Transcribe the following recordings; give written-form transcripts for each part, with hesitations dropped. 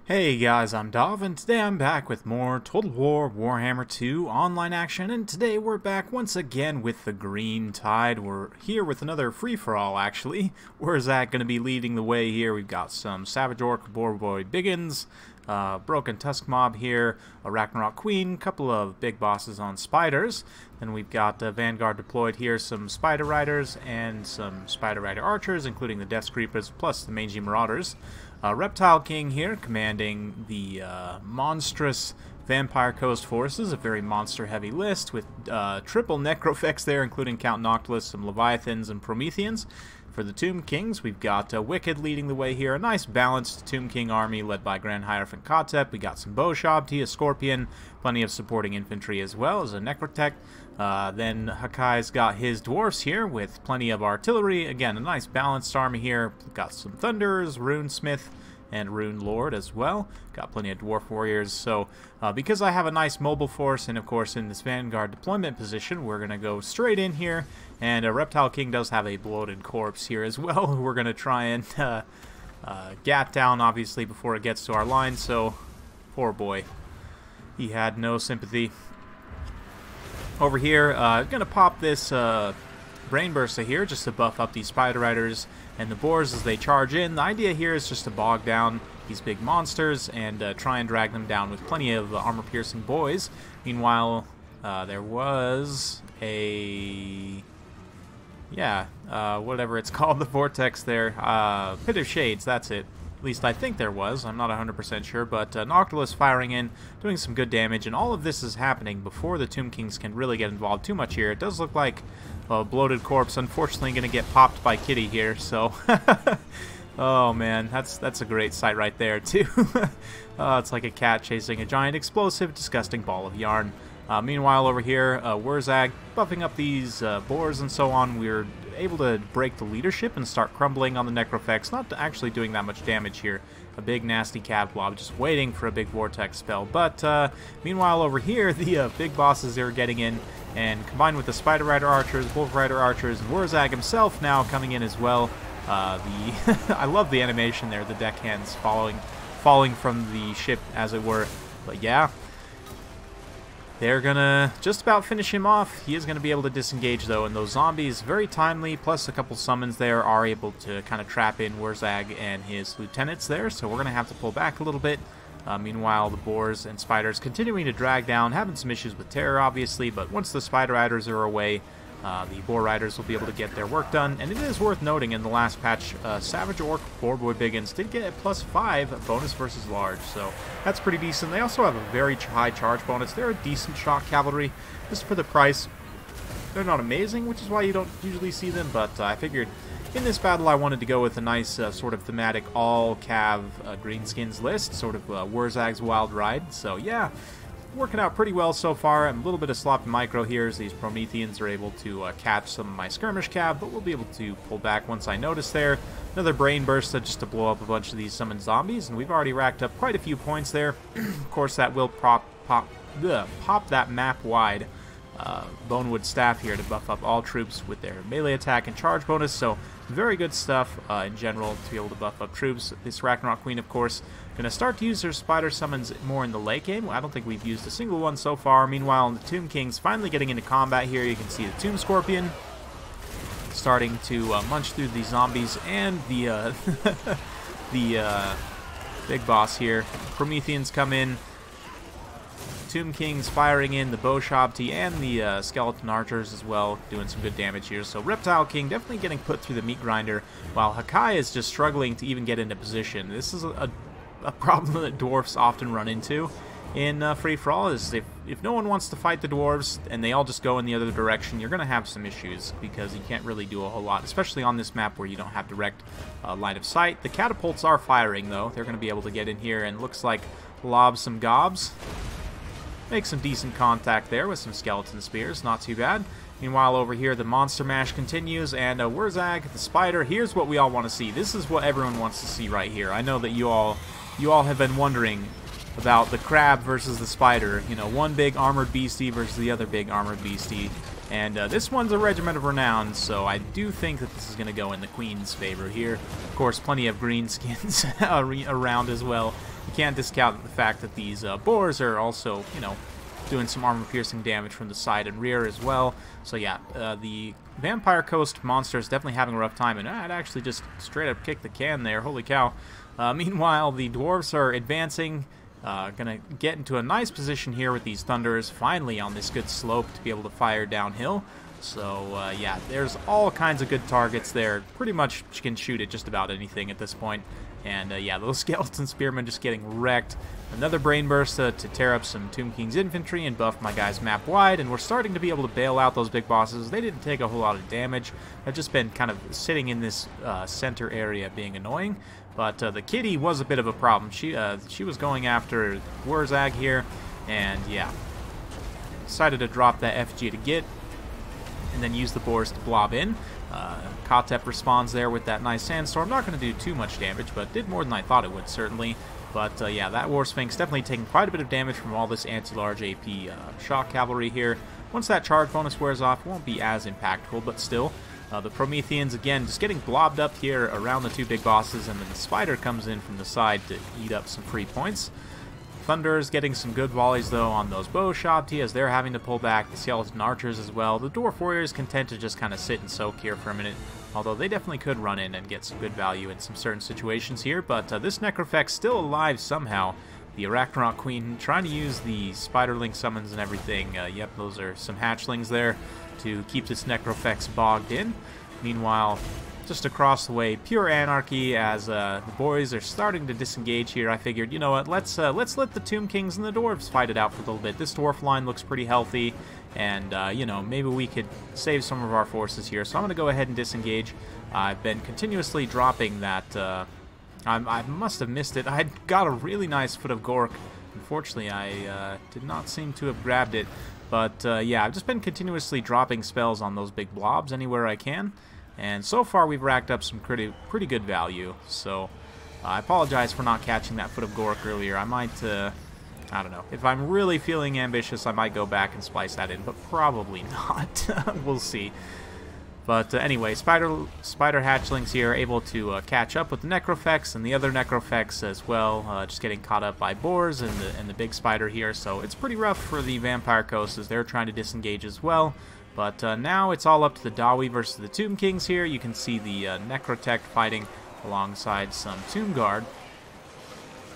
Hey guys, I'm Dov, and today I'm back with more Total War Warhammer 2 online action, and today we're back once again with the Green Tide. We're here with another free-for-all, actually. WURRZAG going to be leading the way here. We've got some Savage Orc, Boarboy Biggins, Broken Tusk Mob here, a Ragnarok Queen, couple of big bosses on Spiders. Then we've got Vanguard deployed here, some Spider Riders, and some Spider Rider Archers, including the Death Creepers, plus the Mangy Marauders. Reptile King here, commanding the monstrous Vampire Coast forces, a very monster-heavy list with triple Necrofex there, including Count Noctilus, some Leviathans, and Prometheans. For the Tomb Kings, we've got Wicked leading the way here, a nice balanced Tomb King army led by Grand Hierophant Kotep. We got some Bowshabti, a Scorpion, plenty of supporting infantry as well as a Necrotech. Then Hakai's got his Dwarfs here with plenty of artillery. Again, a nice balanced army here. We've got some Thunderers, Runesmith, and Rune Lord as well. Got plenty of Dwarf Warriors. So because I have a nice mobile force and of course in this Vanguard deployment position, we're going to go straight in here. And Reptile King does have a bloated corpse here as well, who we're going to try and gat down obviously before it gets to our line. So poor boy, he had no sympathy. Over here, going to pop this Brain Burster here just to buff up these Spider Riders and the Boars as they charge in. The idea here is just to bog down these big monsters and try and drag them down with plenty of armor-piercing boys. Meanwhile, there was a... whatever it's called, the Vortex there. Pit of Shades, that's it. At least I think there was. I'm not 100% sure, but Noctilus firing in, doing some good damage, and all of this is happening before the Tomb Kings can really get involved too much here. It does look like a bloated corpse, unfortunately, going to get popped by Kitty here, so... oh man, that's a great sight right there, too. It's like a cat chasing a giant explosive, disgusting ball of yarn. Meanwhile, over here, WURRZAG buffing up these boars and so on. We're able to break the leadership and start crumbling on the Necrofex. Not actually doing that much damage here. A big nasty cat blob just waiting for a big Vortex spell. But meanwhile, over here, the big bosses are getting in. And combined with the Spider Rider Archers, Wolf Rider Archers, and WURRZAG himself now coming in as well. I love the animation there, the deckhands falling from the ship, as it were. But yeah, they're gonna just about finish him off. He is gonna be able to disengage though, and those zombies, very timely, plus a couple summons there, are able to kind of trap in WURRZAG and his lieutenants there, so we're gonna have to pull back a little bit. Meanwhile, the Boars and Spiders continuing to drag down, having some issues with terror obviously, but once the Spider Riders are away, the Boar Riders will be able to get their work done. And it is worth noting, in the last patch, Savage Orc Boarboy Biggins did get a +5 bonus versus large, so that's pretty decent. They also have a very high charge bonus. They're a decent shock cavalry, just for the price. They're not amazing, which is why you don't usually see them, but I figured in this battle I wanted to go with a nice sort of thematic all-cav greenskins list, sort of WURRZAG'S Wild Ride. So yeah, working out pretty well so far. I'm a little bit of sloppy micro here as these Prometheans are able to catch some of my skirmish cav, but we'll be able to pull back once I notice there. Another Brain Burst just to blow up a bunch of these summoned zombies, and we've already racked up quite a few points there. Of course, that will pop that map wide Bonewood Staff here to buff up all troops with their melee attack and charge bonus, so very good stuff in general to be able to buff up troops. This Ragnarok Queen, of course, going to start to use her spider summons more in the late game. I don't think we've used a single one so far. Meanwhile, the Tomb Kings finally getting into combat here. You can see the Tomb Scorpion starting to munch through the zombies and the big boss here. Prometheans come in. Tomb Kings firing in, the Bowshabti and the Skeleton Archers as well, doing some good damage here. So Reptile King definitely getting put through the meat grinder, while Hakai is just struggling to even get into position. This is a problem that Dwarfs often run into in free-for-all, is if no one wants to fight the Dwarves and they all just go in the other direction, you're going to have some issues, because you can't really do a whole lot, especially on this map where you don't have direct line of sight. The catapults are firing though. They're going to be able to get in here and looks like lob some gobs. Make some decent contact there with some skeleton spears, not too bad. Meanwhile, over here, the monster mash continues, and WURRZAG, the spider, here's what we all want to see. This is what everyone wants to see right here. I know that you all have been wondering about the crab versus the spider. You know, one big armored beastie versus the other big armored beastie. And this one's a Regiment of Renown, so I do think that this is going to go in the Queen's favor here. Of course, plenty of green skins around as well. you can't discount the fact that these boars are also, you know, doing some armor-piercing damage from the side and rear as well. So yeah, the Vampire Coast monster is definitely having a rough time, and I'd actually just straight up kicked the can there. Holy cow. Meanwhile, the dwarves are advancing, gonna get into a nice position here with these thunders, finally on this good slope to be able to fire downhill. So yeah, there's all kinds of good targets there. Pretty much can shoot at just about anything at this point. And yeah, those skeleton spearmen just getting wrecked. Another brain burst to tear up some Tomb King's infantry and buff my guys map wide, and we're starting to be able to bail out those big bosses. They didn't take a whole lot of damage. They've just been kind of sitting in this center area being annoying. But the kitty was a bit of a problem. She was going after WURRZAG here, and yeah, decided to drop that FG to get, and then use the boars to blob in. Kotep responds there with that nice sandstorm. Not going to do too much damage, but did more than I thought it would, certainly. But yeah, that War Sphinx definitely taking quite a bit of damage from all this anti-large AP shock cavalry here. Once that charge bonus wears off, it won't be as impactful, but still. The Prometheans, again, just getting blobbed up here around the two big bosses, and then the Spider comes in from the side to eat up some free points. Thunder's getting some good volleys, though, on those bow Shabti as they're having to pull back. The Skeleton Archers as well. The Dwarf Warriors content to just kind of sit and soak here for a minute, although they definitely could run in and get some good value in some certain situations here. But this Necrofex still alive somehow. The Arachnaut Queen trying to use the Spiderling summons and everything. Yep, those are some hatchlings there to keep this Necrofex bogged in. Meanwhile, just across the way, pure anarchy as the boys are starting to disengage here. I figured, you know what, let's let the Tomb Kings and the Dwarves fight it out for a little bit. This Dwarf line looks pretty healthy, and, you know, maybe we could save some of our forces here. So I'm going to go ahead and disengage. I've been continuously dropping that. I must have missed it. I got a really nice Foot of Gork. Unfortunately, I did not seem to have grabbed it. But, yeah, I've just been continuously dropping spells on those big blobs anywhere I can. And so far, we've racked up some pretty good value. So, I apologize for not catching that Foot of Gork earlier. I might, I don't know. If I'm really feeling ambitious, I might go back and splice that in. But probably not. We'll see. But anyway, Spider Hatchlings here able to catch up with the Necrofex and the other Necrofex as well, just getting caught up by boars and the big spider here. So it's pretty rough for the Vampire Coast as they're trying to disengage as well. But now it's all up to the Dawi versus the Tomb Kings here. You can see the Necrotech fighting alongside some Tomb Guard.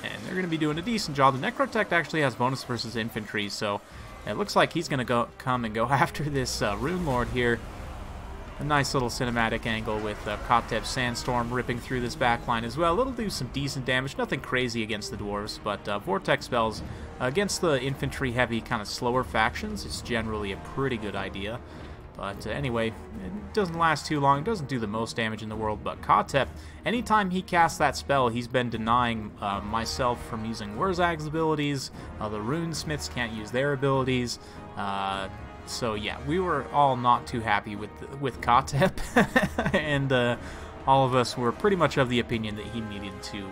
And they're going to be doing a decent job. The Necrotech actually has bonus versus infantry, so it looks like he's going to come and go after this Rune Lord here. A nice little cinematic angle with Kotep's Sandstorm ripping through this backline as well. It'll do some decent damage, nothing crazy against the dwarves, but Vortex spells against the infantry-heavy, kind of slower factions is generally a pretty good idea. But anyway, it doesn't last too long, it doesn't do the most damage in the world, but Kotep, anytime he casts that spell, he's been denying myself from using WURRZAG'S abilities. The Runesmiths can't use their abilities. So yeah, we were all not too happy with Kotep, and all of us were pretty much of the opinion that he needed to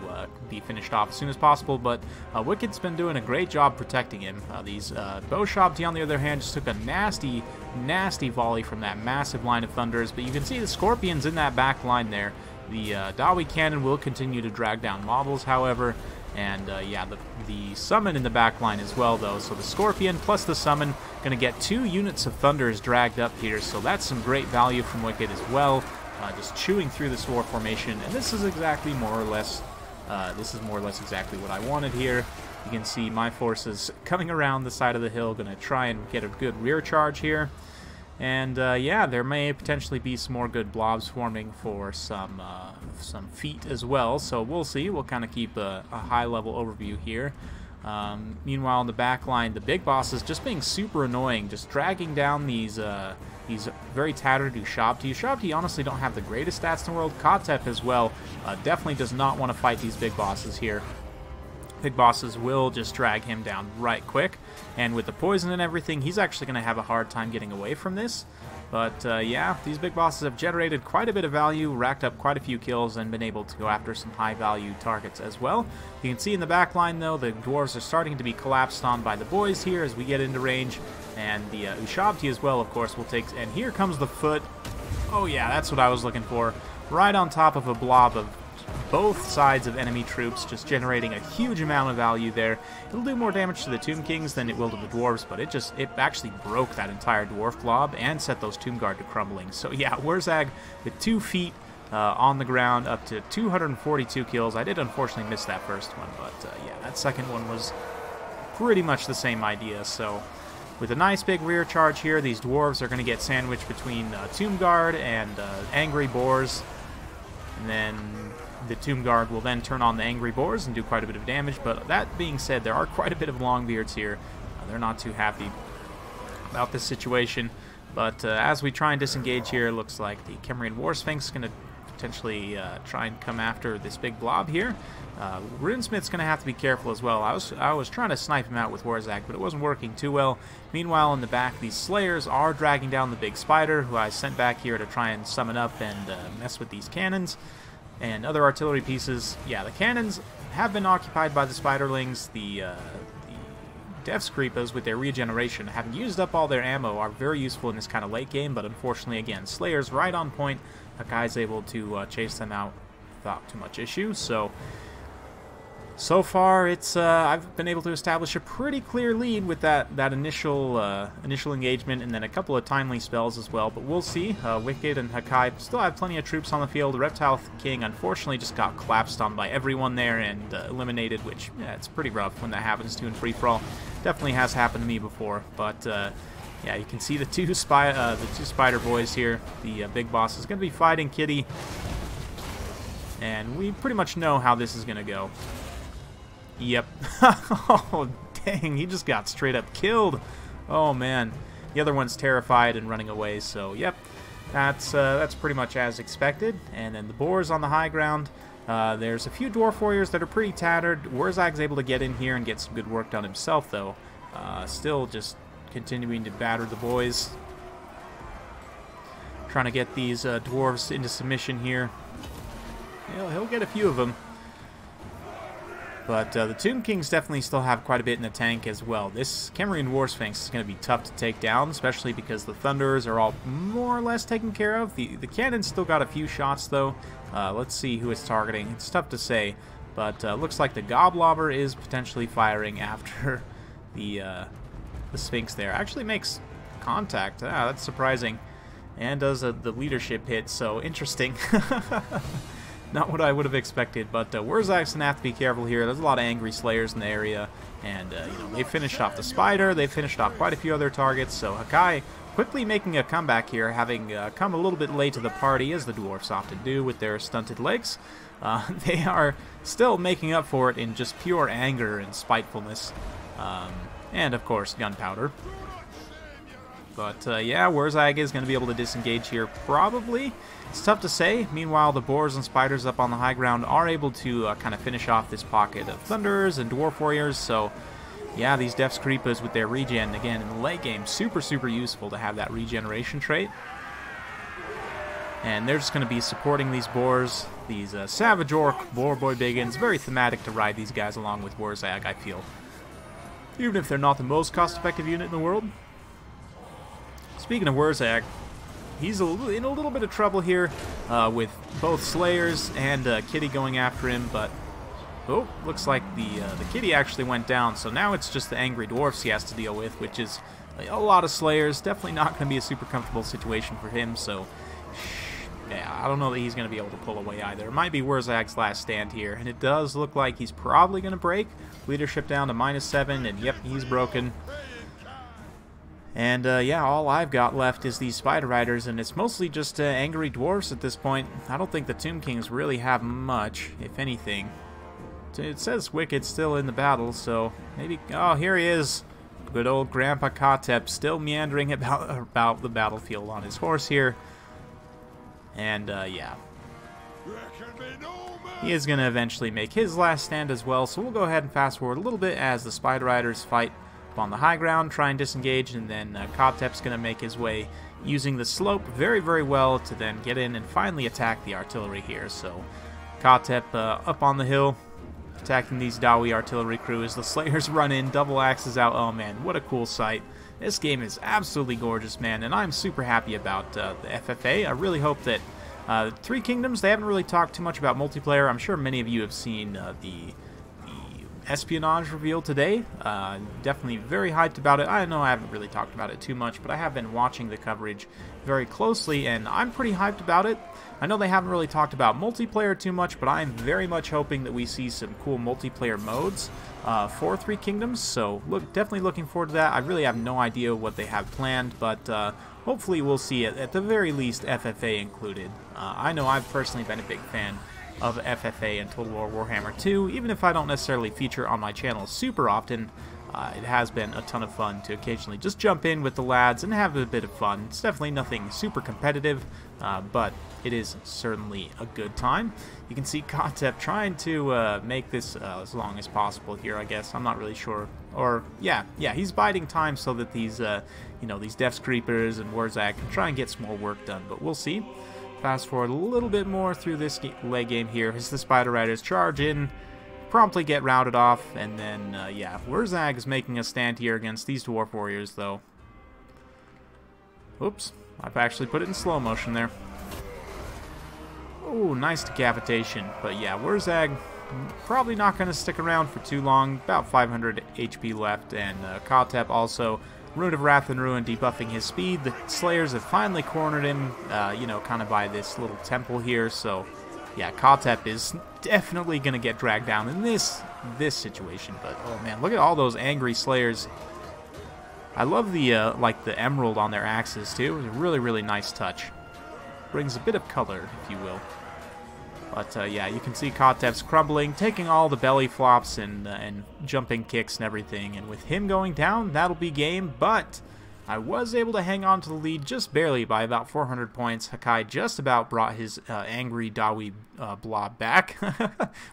be finished off as soon as possible. But Wicked's been doing a great job protecting him. These Bow Shabti, on the other hand, just took a nasty volley from that massive line of Thunders. But you can see the Scorpions in that back line there. The Dawi Cannon will continue to drag down models, however. And yeah, the summon in the back line as well, though. So the Scorpion plus the summon going to get 2 units of Thunders dragged up here. So that's some great value from Wicked as well. Just chewing through this war formation, and this is exactly more or less exactly what I wanted here. You can see my forces coming around the side of the hill, going to try and get a good rear charge here. And yeah, there may potentially be some more good blobs forming for some feet as well. So we'll see. We'll kind of keep a high-level overview here. Meanwhile, in the back line, the big bosses just being super annoying, just dragging down these very tattered Ushabti. Ushabti honestly don't have the greatest stats in the world. Kotep as well definitely does not want to fight these big bosses here. Big bosses will just drag him down right quick, and with the poison and everything, he's actually going to have a hard time getting away from this. But yeah, these big bosses have generated quite a bit of value, racked up quite a few kills, and been able to go after some high-value targets as well. You can see in the back line, though, the dwarves are starting to be collapsed on by the boys here as we get into range, and the Ushabti as well, of course, will take... And here comes the foot. Oh yeah, that's what I was looking for. Right on top of a blob of both sides of enemy troops, just generating a huge amount of value there. It'll do more damage to the Tomb Kings than it will to the Dwarves, but it actually broke that entire Dwarf blob and set those Tomb Guard to crumbling. So yeah, WURRZAG with 2 feet on the ground, up to 242 kills. I did unfortunately miss that first one, but yeah, that second one was pretty much the same idea. So with a nice big rear charge here, these Dwarves are going to get sandwiched between Tomb Guard and Angry Boars. And then the Tomb Guard will then turn on the Angry Boars and do quite a bit of damage. But that being said, there are quite a bit of Longbeards here. They're not too happy about this situation. But as we try and disengage here, it looks like the Kemrian War Sphinx is going to potentially try and come after this big blob here. Runesmith's going to have to be careful as well. I was trying to snipe him out with WURRZAG, but it wasn't working too well. Meanwhile, in the back, these Slayers are dragging down the big spider, who I sent back here to try and summon up and mess with these cannons and other artillery pieces. Yeah, the cannons have been occupied by the spiderlings. The Death Creepers, with their regeneration, having used up all their ammo, are very useful in this kind of late game, but unfortunately, again, Slayers right on point. Hakai's able to chase them out without too much issue. So far, it's I've been able to establish a pretty clear lead with that initial engagement, and then a couple of timely spells as well. But we'll see. Wicked and Hakai still have plenty of troops on the field. The Reptile King unfortunately just got collapsed on by everyone there and eliminated, which yeah, it's pretty rough when that happens to in free for all. Definitely has happened to me before, but. Yeah, you can see the two spider boys here. The big boss is going to be fighting Kitty, and we pretty much know how this is going to go. Yep. Oh, dang, he just got straight up killed. Oh, man. The other one's terrified and running away, so yep. That's pretty much as expected. And then the boars on the high ground. There's a few Dwarf Warriors that are pretty tattered. WURRZAG's able to get in here and get some good work done himself, though. Still just continuing to batter the boys. Trying to get these dwarves into submission here. He'll get a few of them. But the Tomb Kings definitely still have quite a bit in the tank as well. This Kemrian War Sphinx is going to be tough to take down, especially because the Thunderers are all more or less taken care of. The cannon's still got a few shots, though. Let's see who it's targeting. It's tough to say, but looks like the Goblobber is potentially firing after the Sphinx there. Actually makes contact. That's surprising. And does the leadership hit, so interesting. Not what I would have expected, but WURRZAG's going to have to be careful here. There's a lot of angry Slayers in the area, and you know, they finished off the Spider, they finished off quite a few other targets, so Hakai quickly making a comeback here, having come a little bit late to the party, as the Dwarfs often do with their stunted legs. They are still making up for it in just pure anger and spitefulness. And, of course, gunpowder. But, yeah, WURRZAG is going to be able to disengage here, probably. It's tough to say. Meanwhile, the Boars and Spiders up on the high ground are able to kind of finish off this pocket of Thunderers and Dwarf Warriors. So, yeah, these Death's Creepers with their regen, again, in the late game, super, super useful to have that regeneration trait. And they're just going to be supporting these Boars, these Savage Orc, Boar Boy Biggins. Very thematic to ride these guys along with WURRZAG, I feel. Even if they're not the most cost-effective unit in the world. Speaking of WURRZAG, he's in a little bit of trouble here with both Slayers and Kitty going after him, but oh, looks like the Kitty actually went down, so now it's just the angry Dwarfs he has to deal with, which is a lot of Slayers. Definitely not going to be a super comfortable situation for him, so yeah, I don't know that he's going to be able to pull away either. It might be WURRZAG's last stand here, and it does look like he's probably going to break. Leadership down to -7, and yep, he's broken. And yeah, all I've got left is these Spider Riders, and it's mostly just angry Dwarfs at this point. I don't think the Tomb Kings really have much, if anything. It says Wicked's still in the battle, so maybe... Oh, here he is! Good old Grandpa Kotep, still meandering about the battlefield on his horse here. And yeah, he is going to eventually make his last stand as well, so we'll go ahead and fast forward a little bit as the Spider Riders fight up on the high ground, try and disengage, and then Kotep's going to make his way using the slope very, very well to then get in and finally attack the artillery here. So Kotep up on the hill, attacking these Dawi artillery crew as the Slayers run in, double axes out. Oh man, what a cool sight. This game is absolutely gorgeous, man, and I'm super happy about the FFA. I really hope that Three Kingdoms, they haven't really talked too much about multiplayer. I'm sure many of you have seen the espionage reveal today. Definitely very hyped about it. I know I haven't really talked about it too much, but I have been watching the coverage very closely, and I'm pretty hyped about it. I know they haven't really talked about multiplayer too much, but I'm very much hoping that we see some cool multiplayer modes for Three Kingdoms, so definitely looking forward to that. I really have no idea what they have planned, but hopefully we'll see it, at the very least, FFA included. I know I've personally been a big fan of FFA and Total War Warhammer 2, even if I don't necessarily feature on my channel super often. It has been a ton of fun to occasionally just jump in with the lads and have a bit of fun. It's definitely nothing super competitive, but it is certainly a good time. You can see Kotep trying to make this as long as possible here, I guess. I'm not really sure. Or, yeah, he's biding time so that these, these Death Creepers and WURRZAG can try and get some more work done, but we'll see. Fast forward a little bit more through this late game here as the Spider Riders charge in, promptly get routed off, and then, WURRZAG is making a stand here against these Dwarf Warriors, though. Oops, I've actually put it in slow motion there. Oh, nice decapitation, but yeah, WURRZAG probably not going to stick around for too long, about 500 HP left, and Kotep also Rune of Wrath and Ruin debuffing his speed. The Slayers have finally cornered him, kind of by this little temple here, so yeah, Kotep is definitely going to get dragged down in this situation, but oh man, look at all those angry Slayers. I love the the emerald on their axes too. It's a really, really nice touch. Brings a bit of color, if you will. But yeah, you can see Kotep's crumbling, taking all the belly flops and jumping kicks and everything. And with him going down, that'll be game. But I was able to hang on to the lead just barely by about 400 points. Hakai just about brought his angry Dawi blob back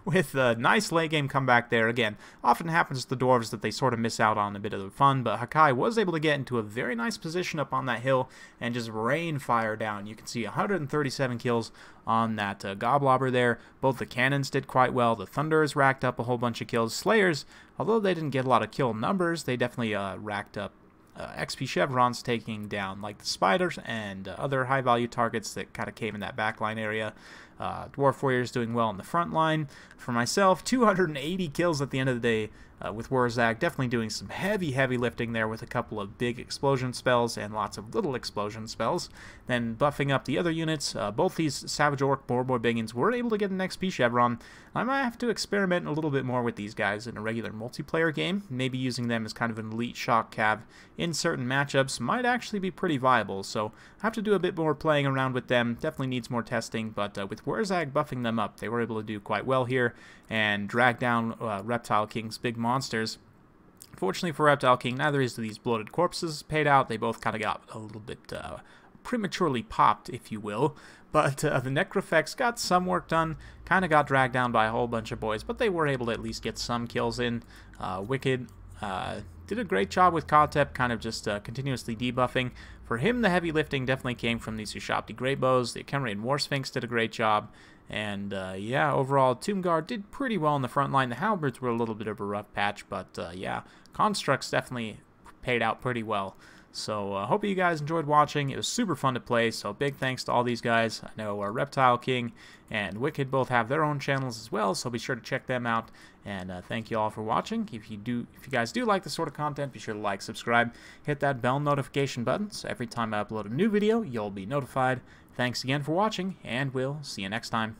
with a nice late game comeback there. Again, often happens to the Dwarves that they sort of miss out on a bit of the fun, but Hakai was able to get into a very nice position up on that hill and just rain fire down. You can see 137 kills on that Goblobber there. Both the cannons did quite well. The Thunderers racked up a whole bunch of kills. Slayers, although they didn't get a lot of kill numbers, they definitely racked up XP chevrons, taking down like the spiders and other high value targets that kind of came in that backline area. Dwarf Warriors doing well in the front line. For myself, 280 kills at the end of the day with WURRZAG, definitely doing some heavy lifting there with a couple of big explosion spells and lots of little explosion spells. Then buffing up the other units. Both these Savage Orc Boarboy Biggins were able to get an XP chevron. I might have to experiment a little bit more with these guys in a regular multiplayer game. Maybe using them as kind of an elite shock cav in certain matchups might actually be pretty viable. So I have to do a bit more playing around with them. Definitely needs more testing, but with WURRZAG buffing them up, they were able to do quite well here and drag down Reptile King's big monsters. Fortunately for Reptile King, neither of these bloated corpses paid out. They both kind of got a little bit prematurely popped, if you will. But the Necrofex got some work done, kind of got dragged down by a whole bunch of boys, but they were able to at least get some kills in. Wicked did a great job with Kotep, kind of just continuously debuffing. For him, the heavy lifting definitely came from these Ushapti Greybows. The Khemrian War Sphinx did a great job. And yeah, overall, Tomb Guard did pretty well in the front line. The Halberds were a little bit of a rough patch, but yeah, Constructs definitely paid out pretty well. So I hope you guys enjoyed watching. It was super fun to play, so big thanks to all these guys. I know Reptile King and Wicked both have their own channels as well, so be sure to check them out. And thank you all for watching. If you guys do like this sort of content, be sure to like, subscribe, hit that bell notification button, so every time I upload a new video, you'll be notified. Thanks again for watching, and we'll see you next time.